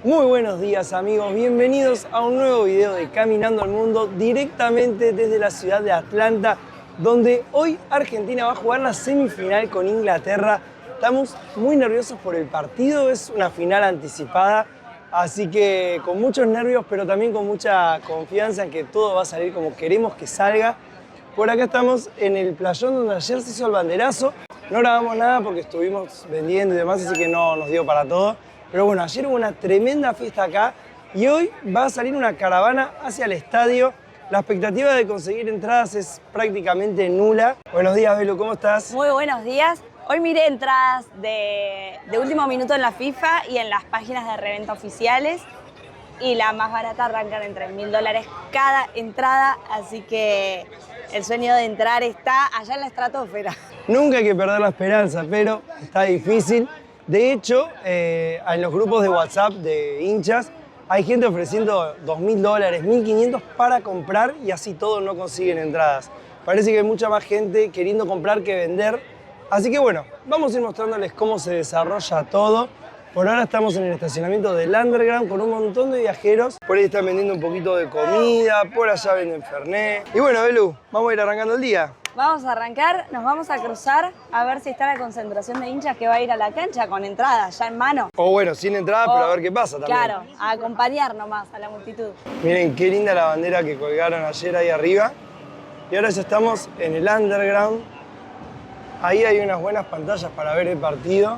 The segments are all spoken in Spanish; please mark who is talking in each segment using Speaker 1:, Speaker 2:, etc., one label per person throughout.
Speaker 1: Muy buenos días amigos, bienvenidos a un nuevo video de Caminando al Mundo directamente desde la ciudad de Atlanta, donde hoy Argentina va a jugar la semifinal con Inglaterra. Estamos muy nerviosos por el partido, es una final anticipada, así que con muchos nervios pero también con mucha confianza en que todo va a salir como queremos que salga. Por acá estamos en el playón donde ayer se hizo el banderazo. No grabamos nada porque estuvimos vendiendo y demás, así que no nos dio para todo. Pero bueno, ayer hubo una tremenda fiesta acá y hoy va a salir una caravana hacia el estadio. La expectativa de conseguir entradas es prácticamente nula. Buenos días, Belu, ¿cómo estás?
Speaker 2: Muy buenos días. Hoy miré entradas de último minuto en la FIFA y en las páginas de reventa oficiales. Y la más barata arrancan en $3.000 cada entrada, así que el sueño de entrar está allá en la estratosfera.
Speaker 1: Nunca hay que perder la esperanza, pero está difícil. De hecho, en los grupos de WhatsApp de hinchas hay gente ofreciendo $2.000, $1.500 para comprar y así todos no consiguen entradas. Parece que hay mucha más gente queriendo comprar que vender. Así que bueno, vamos a ir mostrándoles cómo se desarrolla todo. Por ahora estamos en el estacionamiento del Underground con un montón de viajeros. Por ahí están vendiendo un poquito de comida, por allá venden Fernet. Y bueno, Belu, vamos a ir arrancando el día.
Speaker 2: Vamos a arrancar, nos vamos a cruzar a ver si está la concentración de hinchas que va a ir a la cancha con entradas ya en mano.
Speaker 1: O bueno, sin entrada, pero a ver qué pasa también.
Speaker 2: Claro, a acompañar nomás a la multitud.
Speaker 1: Miren qué linda la bandera que colgaron ayer ahí arriba. Y ahora ya estamos en el Underground. Ahí hay unas buenas pantallas para ver el partido.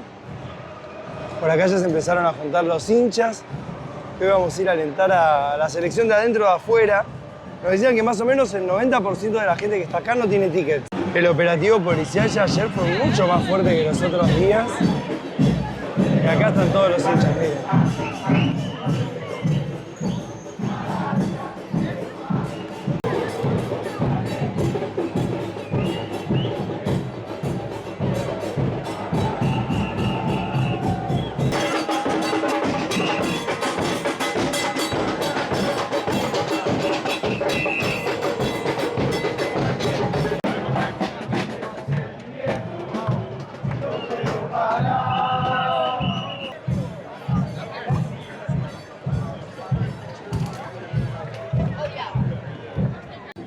Speaker 1: Por acá ya se empezaron a juntar los hinchas. Hoy vamos a ir a alentar a la selección de adentro de afuera. Nos decían que más o menos el 90% de la gente que está acá no tiene tickets. El operativo policial ya ayer fue mucho más fuerte que los otros días. Y acá están todos los hinchas, miren.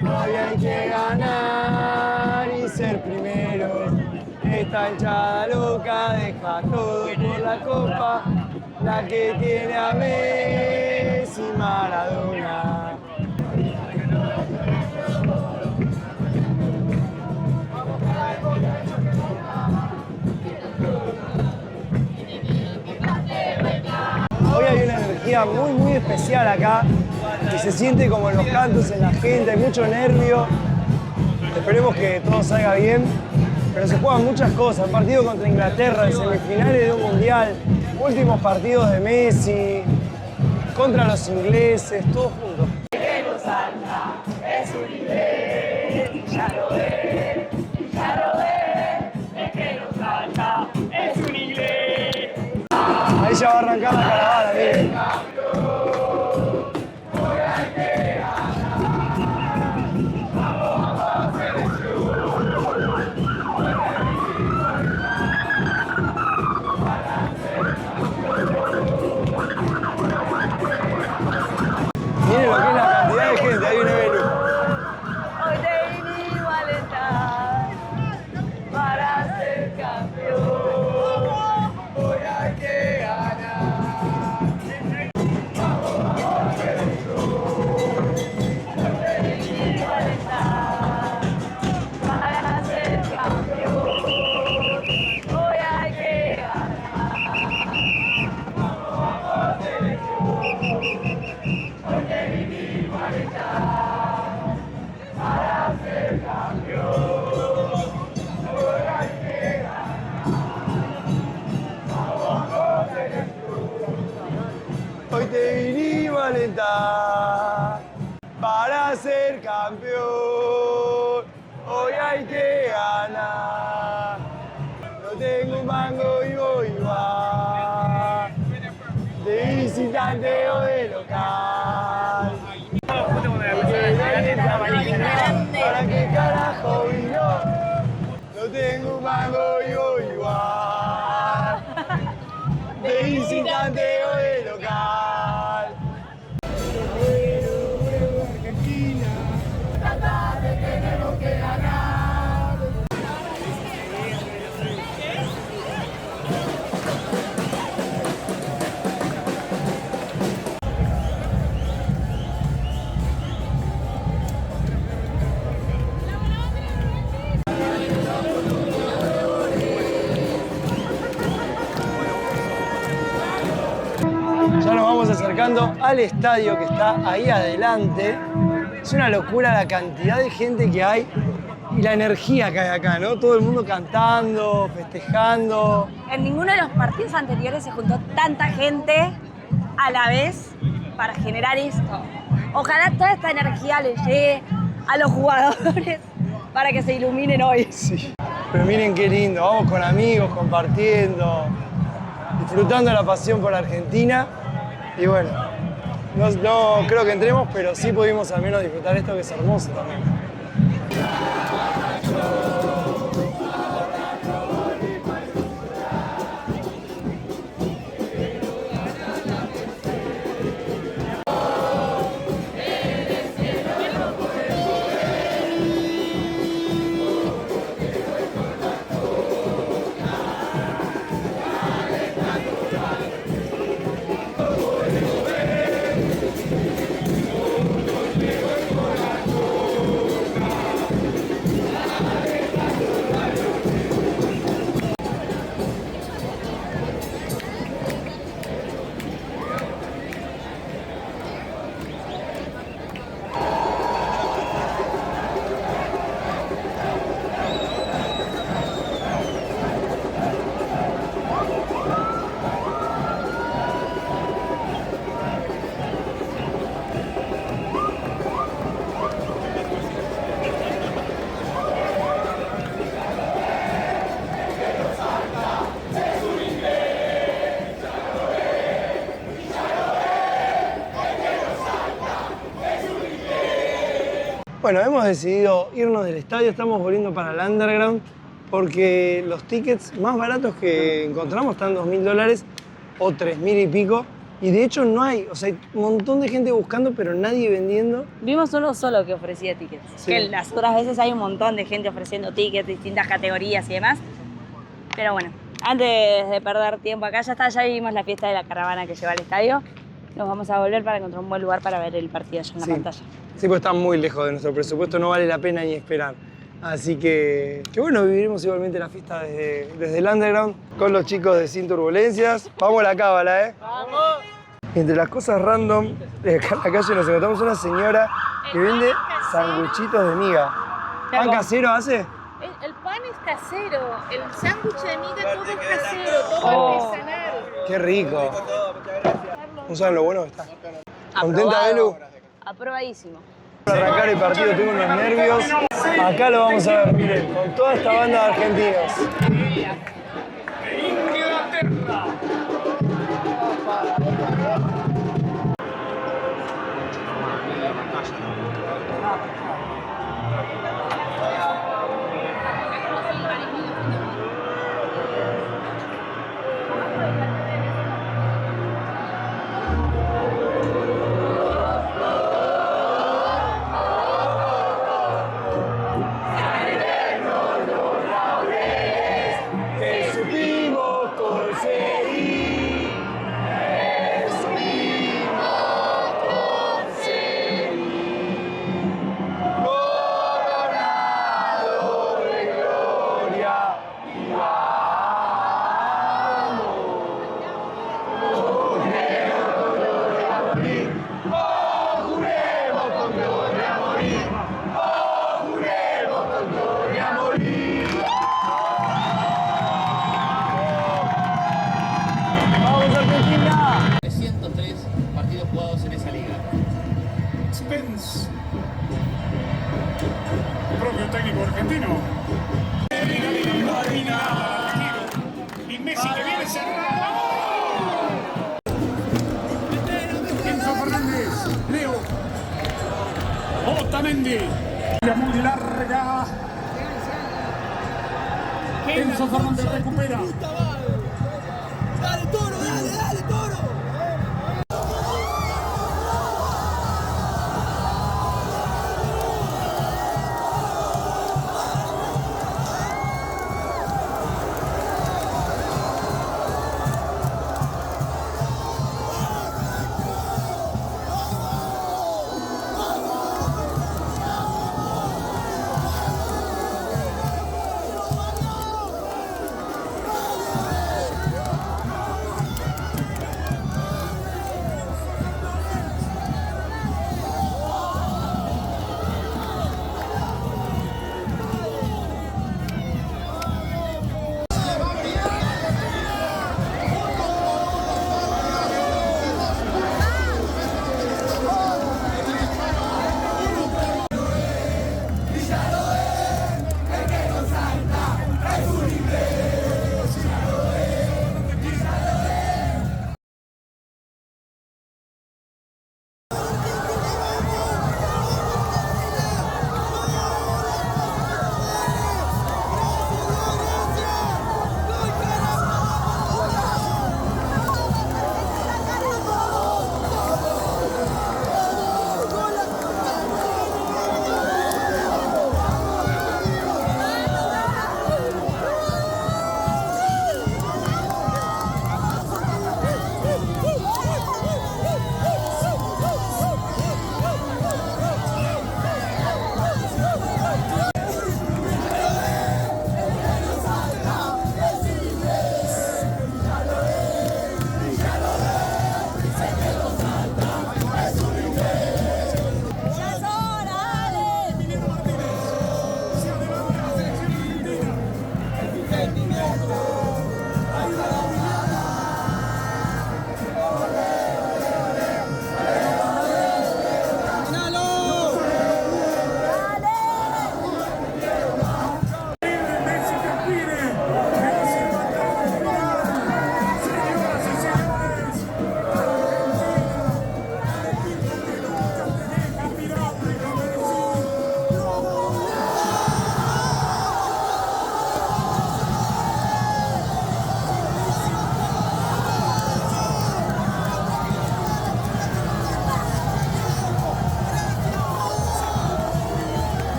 Speaker 1: Hoy hay que ganar y ser primero. Esta hinchada loca deja todo por la copa, la que tiene a Messi y Maradona. Hoy hay una energía muy especial acá y se siente como en los cantos, en la gente, hay mucho nervio. Esperemos que todo salga bien, pero se juegan muchas cosas. El partido contra Inglaterra, en semifinales de un mundial, últimos partidos de Messi, contra los ingleses, todos juntos.
Speaker 2: Que nos salta, es un inglés, ya lo ve, es que nos salta, es un inglés.
Speaker 1: Ahí ya va a arrancar la caravana, miren. Miren lo que es la cantidad de gente, ahí viene Belu.
Speaker 2: Hoy te vinimos a alentar para ser campeón. Hoy hay que ganar. Vamos a hacer esto. Hoy te vinimos a alentar para ser campeón. Hoy hay que ganar. Vamos a hacer esto. Hoy te vinimos a alentar para ser campeón. Hoy hay que
Speaker 1: Hoy te vinimos a alentar para ser campeón. Hoy hay que ganar. No tengo un mango y voy va. De visitante o de local. ¿Para qué carajo vino? No tengo un mango y voy igual. De visitante o de local. acercando al estadio que está ahí adelante. Es una locura la cantidad de gente que hay y la energía que hay acá, ¿no? Todo el mundo cantando, festejando.
Speaker 2: En ninguno de los partidos anteriores se juntó tanta gente a la vez para generar esto. Ojalá toda esta energía le llegue a los jugadores para que se iluminen hoy.
Speaker 1: Sí, pero miren qué lindo, vamos con amigos, compartiendo, disfrutando la pasión por Argentina. Y bueno, no creo que entremos, pero sí pudimos al menos disfrutar esto que es hermoso también. Bueno, hemos decidido irnos del estadio, estamos volviendo para el underground porque los tickets más baratos que encontramos están $2.000 o 3.000 y pico. Y de hecho no hay, o sea, hay un montón de gente buscando, pero nadie vendiendo.
Speaker 2: Vimos uno solo que ofrecía tickets.
Speaker 1: Sí.
Speaker 2: Que las otras veces hay un montón de gente ofreciendo tickets, distintas categorías y demás. Pero bueno, antes de perder tiempo acá, ya vivimos la fiesta de la caravana que lleva al estadio. Nos vamos a volver para encontrar un buen lugar para ver el partido allá en la pantalla.
Speaker 1: Sí, pues está muy lejos de nuestro presupuesto, no vale la pena ni esperar. Así que bueno, viviremos igualmente la fiesta desde el underground con los chicos de Sin Turbulencias. Vamos a la cábala, ¿eh? ¡Vamos! Entre las cosas random, acá en la calle nos encontramos una señora que vende sanguchitos de miga. ¿Pan casero hace?
Speaker 3: El pan es casero, el sándwich de miga todo es casero, todo artesanal.
Speaker 1: ¡Qué rico! ¿No saben lo bueno que está? ¿Contenta, Belu?
Speaker 2: Aprobadísimo.
Speaker 1: Para arrancar el partido tengo unos nervios. Acá lo vamos a ver, miren, con toda esta banda de argentinos. ¡Vamos, Argentina!
Speaker 4: 303 partidos jugados en esa liga.
Speaker 5: Spence, propio técnico argentino. Y Messi que viene cerrado. Enzo Fernández, Leo, Otamendi, muy larga. Enzo Fernández recupera.
Speaker 6: ¡Dale, Toro, dale, dale, Toro!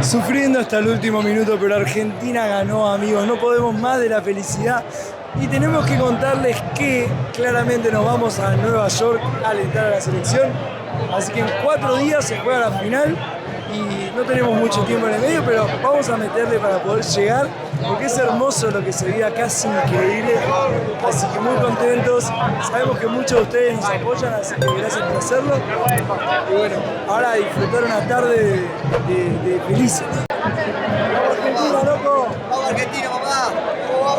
Speaker 1: Sufriendo hasta el último minuto, pero Argentina ganó, amigos. No podemos más de la felicidad. Y tenemos que contarles que claramente nos vamos a Nueva York a alentar a la selección. Así que en 4 días se juega la final y no tenemos mucho tiempo en el medio, pero vamos a meterle para poder llegar, porque es hermoso lo que se vive acá, es increíble. Así que muy contentos. Sabemos que muchos de ustedes nos apoyan, así que gracias por hacerlo. Y bueno, ahora a disfrutar una tarde de felices. ¡Vamos Argentina, loco!
Speaker 6: Vamos Argentina, papá.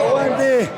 Speaker 1: ¡Aguante!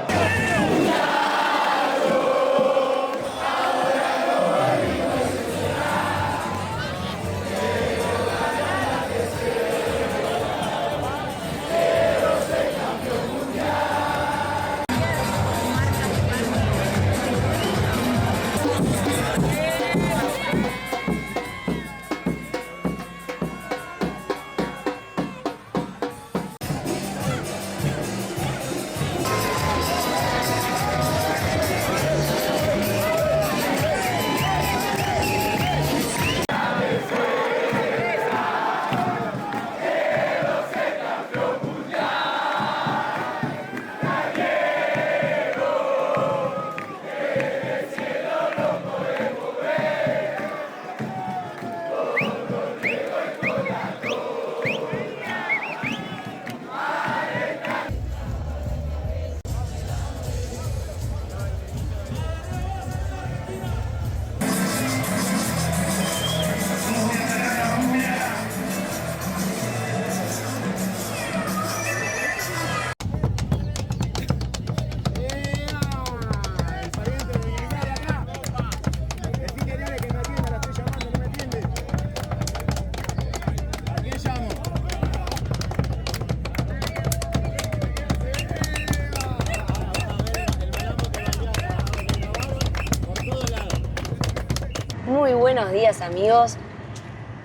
Speaker 2: Muy buenos días, amigos.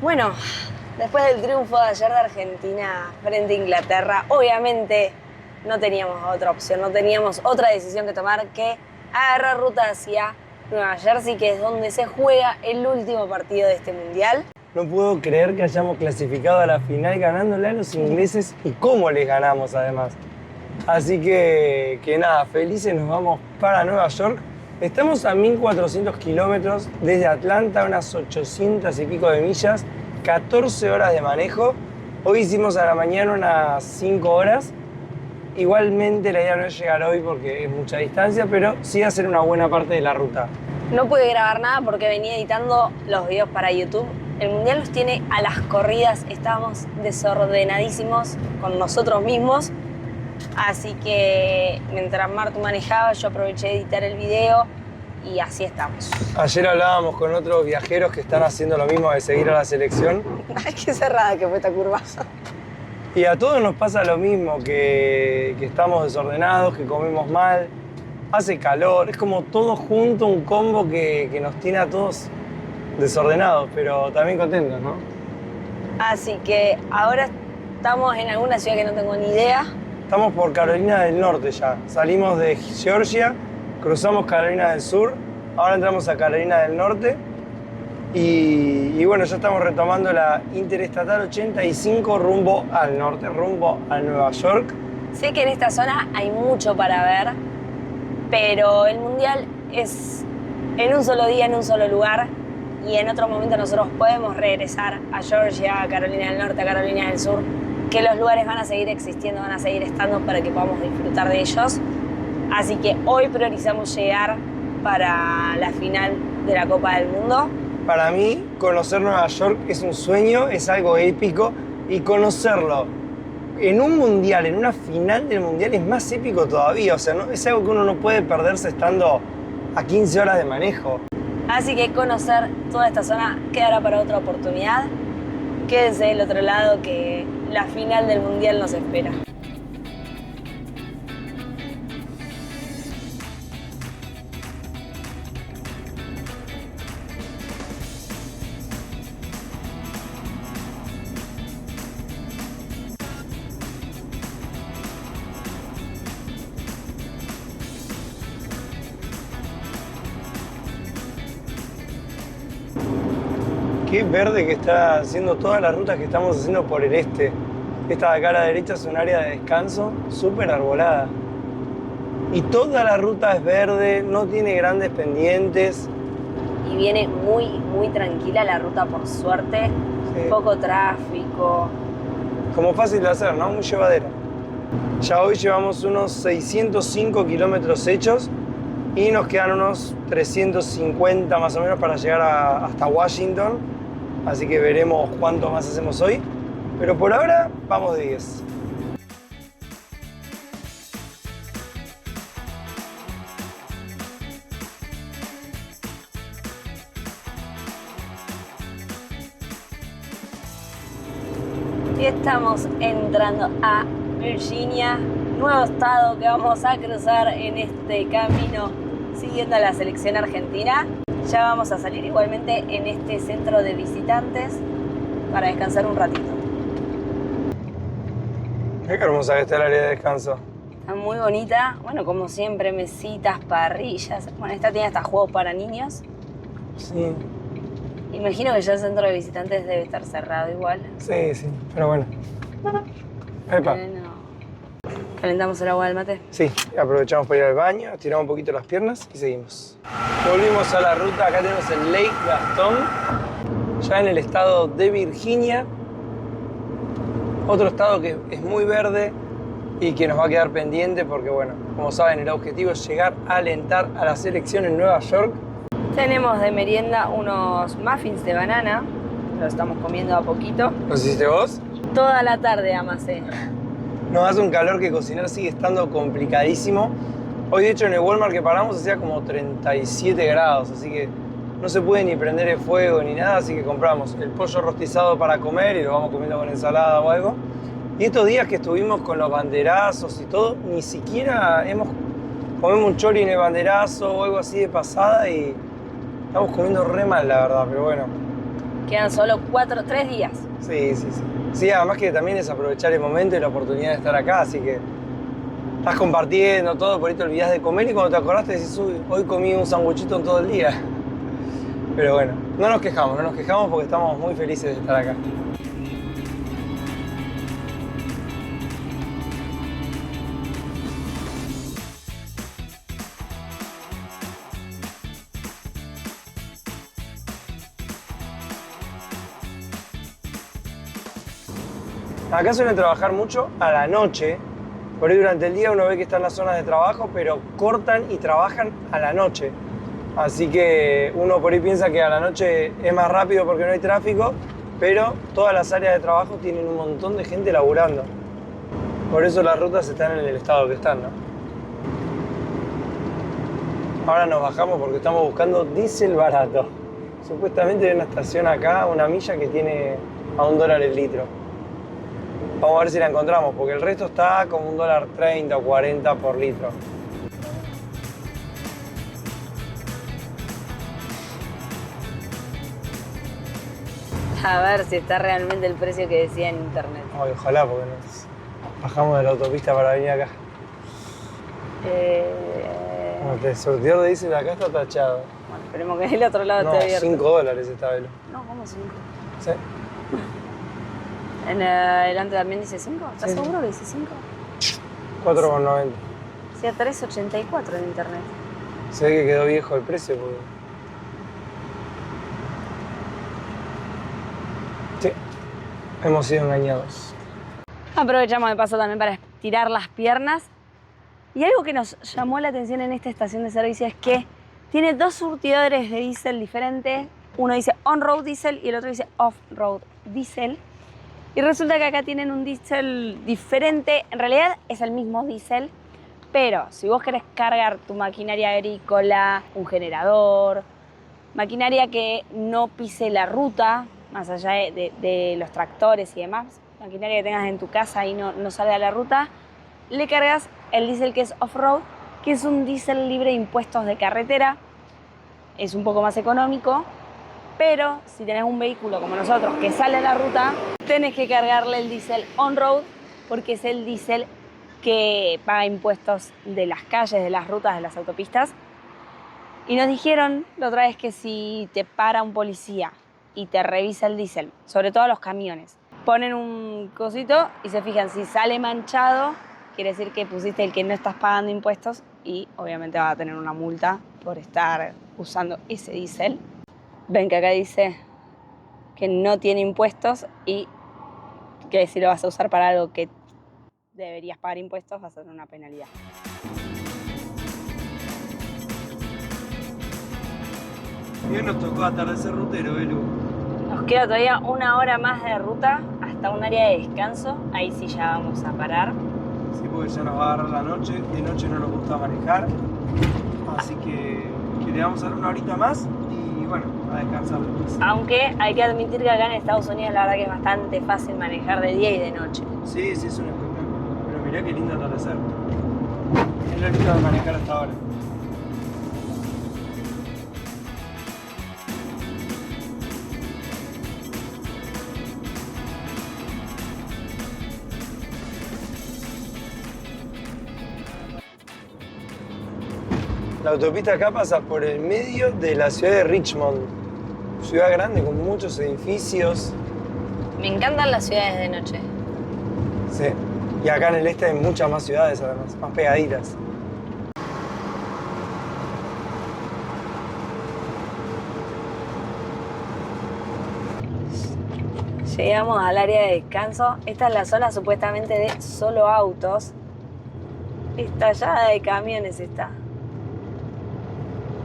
Speaker 2: Bueno, después del triunfo de ayer de Argentina frente a Inglaterra, obviamente no teníamos otra opción, no teníamos otra decisión que tomar que agarrar ruta hacia Nueva Jersey, que es donde se juega el último partido de este mundial.
Speaker 1: No puedo creer que hayamos clasificado a la final ganándole a los ingleses y cómo les ganamos además. Así que nada, felices, nos vamos para Nueva York. Estamos a 1400 kilómetros desde Atlanta, unas 800 y pico de millas, 14 horas de manejo. Hoy hicimos a la mañana unas 5 horas. Igualmente la idea no es llegar hoy porque es mucha distancia, pero sí hacer una buena parte de la ruta.
Speaker 2: No pude grabar nada porque venía editando los videos para YouTube. El Mundial nos tiene a las corridas, estábamos desordenadísimos con nosotros mismos. Así que mientras Martu manejaba, yo aproveché de editar el video y así estamos.
Speaker 1: Ayer hablábamos con otros viajeros que están haciendo lo mismo de seguir a la selección.
Speaker 2: Ay, qué cerrada que fue esta curva.
Speaker 1: Y a todos nos pasa lo mismo, que estamos desordenados, que comemos mal, hace calor, es como todo junto, un combo que nos tiene a todos desordenados, pero también contentos, ¿no?
Speaker 2: Así que ahora estamos en alguna ciudad que no tengo ni idea.
Speaker 1: Estamos por Carolina del Norte ya. Salimos de Georgia, cruzamos Carolina del Sur, ahora entramos a Carolina del Norte y bueno, ya estamos retomando la Interestatal 85 rumbo al norte, rumbo a Nueva York.
Speaker 2: Sé que en esta zona hay mucho para ver, pero el Mundial es en un solo día, en un solo lugar, y en otro momento nosotros podemos regresar a Georgia, a Carolina del Norte, a Carolina del Sur, que los lugares van a seguir existiendo, van a seguir estando para que podamos disfrutar de ellos. Así que hoy priorizamos llegar para la final de la Copa del Mundo.
Speaker 1: Para mí, conocer Nueva York es un sueño, es algo épico, y conocerlo en un mundial, en una final del mundial, es más épico todavía. O sea, no, es algo que uno no puede perderse estando a 15 horas de manejo.
Speaker 2: Así que conocer toda esta zona quedará para otra oportunidad. Quédense del otro lado que la final del mundial nos espera.
Speaker 1: Qué verde que está haciendo todas las rutas que estamos haciendo por el este. Esta de acá a la derecha es un área de descanso súper arbolada. Y toda la ruta es verde, no tiene grandes pendientes.
Speaker 2: Y viene muy tranquila la ruta, por suerte.
Speaker 1: Sí.
Speaker 2: Poco tráfico.
Speaker 1: Como fácil de hacer, ¿no? Muy llevadera. Ya hoy llevamos unos 605 kilómetros hechos y nos quedan unos 350 más o menos para llegar hasta Washington. Así que veremos cuánto más hacemos hoy. Pero por ahora vamos de 10.
Speaker 2: Y estamos entrando a Virginia, nuevo estado que vamos a cruzar en este camino siguiendo a la selección argentina. Ya vamos a salir igualmente en este centro de visitantes para descansar un ratito.
Speaker 1: Qué hermosa que está el área de descanso.
Speaker 2: Está muy bonita, bueno, como siempre, mesitas, parrillas. Bueno, esta tiene hasta juegos para niños.
Speaker 1: Sí,
Speaker 2: Imagino que ya el centro de visitantes debe estar cerrado igual.
Speaker 1: sí, pero bueno. Epa.
Speaker 2: Bueno, calentamos el agua del mate.
Speaker 1: Sí, aprovechamos para ir al baño, estiramos un poquito las piernas y seguimos. Volvimos a la ruta, acá tenemos el Lake Gaston, ya en el estado de Virginia. Otro estado que es muy verde y que nos va a quedar pendiente porque, bueno, como saben, el objetivo es llegar a alentar a la selección en Nueva York.
Speaker 2: Tenemos de merienda unos muffins de banana, los estamos comiendo a poquito.
Speaker 1: ¿Los hiciste vos?
Speaker 2: Toda la tarde amasé.
Speaker 1: Nos hace un calor que cocinar sigue estando complicadísimo. Hoy, de hecho, en el Walmart que paramos hacía como 37 grados, así que no se puede ni prender el fuego ni nada, así que compramos el pollo rostizado para comer y lo vamos comiendo con ensalada o algo. Y estos días que estuvimos con los banderazos y todo, ni siquiera comemos un chori en el banderazo o algo así de pasada y estamos comiendo re mal, la verdad, pero bueno.
Speaker 2: Quedan solo 3 días.
Speaker 1: Sí. Sí, además que también es aprovechar el momento y la oportunidad de estar acá, así que estás compartiendo todo, por ahí te olvidás de comer y cuando te acordás te decís, uy, hoy comí un sanguchito en todo el día. Pero bueno, no nos quejamos porque estamos muy felices de estar acá. Acá suelen trabajar mucho a la noche, por ahí durante el día uno ve que están las zonas de trabajo, pero cortan y trabajan a la noche. Así que uno por ahí piensa que a la noche es más rápido porque no hay tráfico, pero todas las áreas de trabajo tienen un montón de gente laburando. Por eso las rutas están en el estado que están, ¿no? Ahora nos bajamos porque estamos buscando diésel barato. Supuestamente hay una estación acá, una milla que tiene a $1 el litro. Vamos a ver si la encontramos, porque el resto está como $1.30 o 40 por litro.
Speaker 2: A ver si está realmente el precio que decía en internet.
Speaker 1: Ay, ojalá, porque nos bajamos de la autopista para venir acá. Bueno, el surtidor de diésel acá está tachado.
Speaker 2: Bueno, esperemos que el otro lado
Speaker 1: No,
Speaker 2: esté abierto.
Speaker 1: $5 esta velo.
Speaker 2: No, ¿cómo 5?
Speaker 1: ¿Sí?
Speaker 2: ¿En delante también dice 5? ¿Estás
Speaker 1: Sí.
Speaker 2: seguro que dice 5?
Speaker 1: 4,90.
Speaker 2: Decía 3.84 en internet.
Speaker 1: Se ve que quedó viejo el precio, porque... Sí, hemos sido engañados.
Speaker 2: Aprovechamos de paso también para estirar las piernas. Y algo que nos llamó la atención en esta estación de servicio es que tiene 2 surtidores de diésel diferentes. Uno dice on-road diesel y el otro dice off-road diesel. Y resulta que acá tienen un diésel diferente. En realidad es el mismo diésel, pero si vos querés cargar tu maquinaria agrícola, un generador, maquinaria que no pise la ruta, más allá de los tractores y demás, maquinaria que tengas en tu casa y no salga a la ruta, le cargas el diésel que es off-road, que es un diésel libre de impuestos de carretera. Es un poco más económico, pero si tenés un vehículo como nosotros que sale a la ruta, tenés que cargarle el diésel on-road porque es el diésel que paga impuestos de las calles, de las rutas, de las autopistas. Y nos dijeron la otra vez que si te para un policía y te revisa el diésel, sobre todo los camiones, ponen un cosito y se fijan si sale manchado, quiere decir que pusiste el que no estás pagando impuestos y obviamente vas a tener una multa por estar usando ese diésel. Ven que acá dice que no tiene impuestos y que si lo vas a usar para algo que deberías pagar impuestos vas a tener una penalidad.
Speaker 1: Y hoy nos tocó atardecer rutero, Belu.
Speaker 2: Nos queda todavía 1 hora más de ruta hasta un área de descanso. Ahí sí ya vamos a parar.
Speaker 1: Sí, porque ya nos va a agarrar la noche. De noche no nos gusta manejar. Así que le vamos a dar 1 horita más y bueno, a descansar después.
Speaker 2: Aunque hay que admitir que acá en Estados Unidos la verdad que es bastante fácil manejar de día y de noche.
Speaker 1: Sí, es un espectáculo. Pero mirá qué lindo atardecer. Es lo lindo de manejar hasta ahora. La autopista acá pasa por el medio de la ciudad de Richmond. Ciudad grande con muchos edificios.
Speaker 2: Me encantan las ciudades de noche.
Speaker 1: Sí. Y acá en el este hay muchas más ciudades además, más pegaditas.
Speaker 2: Llegamos al área de descanso. Esta es la zona supuestamente de solo autos. Estallada de camiones está.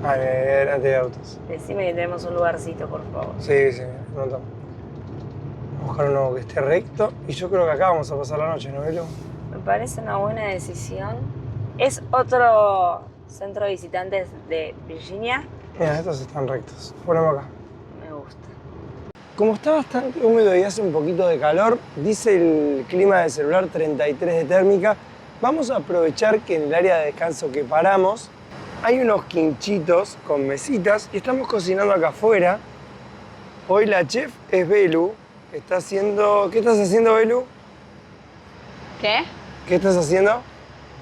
Speaker 1: Ah, delante de autos.
Speaker 2: Decime que tenemos un lugarcito, por favor.
Speaker 1: Sí, sí, pronto. Vamos a buscar uno que esté recto. Y yo creo que acá vamos a pasar la noche, ¿no, Belu?
Speaker 2: Me parece una buena decisión. Es otro centro de visitantes de Virginia.
Speaker 1: Mira, estos están rectos. Ponemos acá.
Speaker 2: Me gusta.
Speaker 1: Como está bastante húmedo y hace un poquito de calor, dice el clima del celular 33 de térmica. Vamos a aprovechar que en el área de descanso que paramos hay unos quinchitos con mesitas y estamos cocinando acá afuera. Hoy la chef es Belu, que está haciendo... ¿Qué estás haciendo, Belu?
Speaker 2: ¿Qué?
Speaker 1: ¿Qué estás haciendo?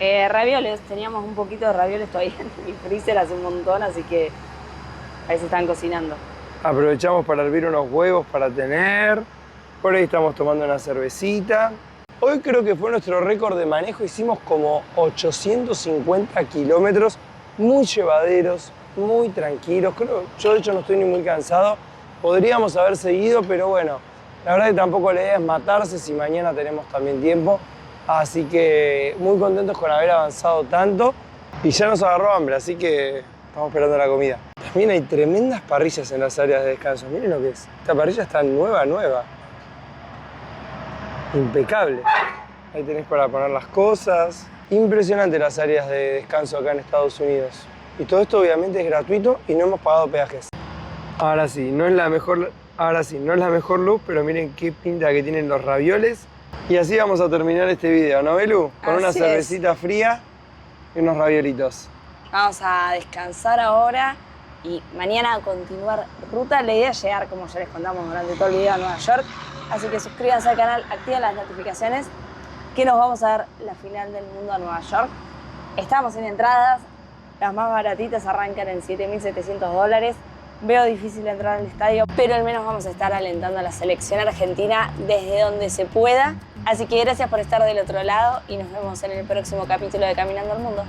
Speaker 2: Ravioles. Teníamos un poquito de ravioles todavía en el freezer hace un montón, así que ahí se están cocinando.
Speaker 1: Aprovechamos para hervir unos huevos para tener. Por ahí estamos tomando una cervecita. Hoy creo que fue nuestro récord de manejo. Hicimos como 850 kilómetros, muy llevaderos, muy tranquilos. Yo de hecho no estoy ni muy cansado. Podríamos haber seguido, pero bueno, la verdad que tampoco la idea es matarse si mañana tenemos también tiempo. Así que muy contentos con haber avanzado tanto. Y ya nos agarró hambre, así que estamos esperando la comida. También hay tremendas parrillas en las áreas de descanso. Miren lo que es. Esta parrilla está nueva. Impecable. Ahí tenés para poner las cosas. Impresionante las áreas de descanso acá en Estados Unidos. Y todo esto obviamente es gratuito y no hemos pagado peajes. Ahora sí, no es la mejor luz, pero miren qué pinta que tienen los ravioles. Y así vamos a terminar este video, ¿no, Belu? Con una cervecita fría y unos raviolitos.
Speaker 2: Vamos a descansar ahora y mañana a continuar ruta. La idea es llegar, como ya les contamos durante todo el video, a Nueva York. Así que suscríbanse al canal, activen las notificaciones, que nos vamos a dar la final del mundo a Nueva York. Estamos en entradas, las más baratitas arrancan en $7.700. Veo difícil entrar al estadio, pero al menos vamos a estar alentando a la selección argentina desde donde se pueda. Así que gracias por estar del otro lado y nos vemos en el próximo capítulo de Caminando al Mundo.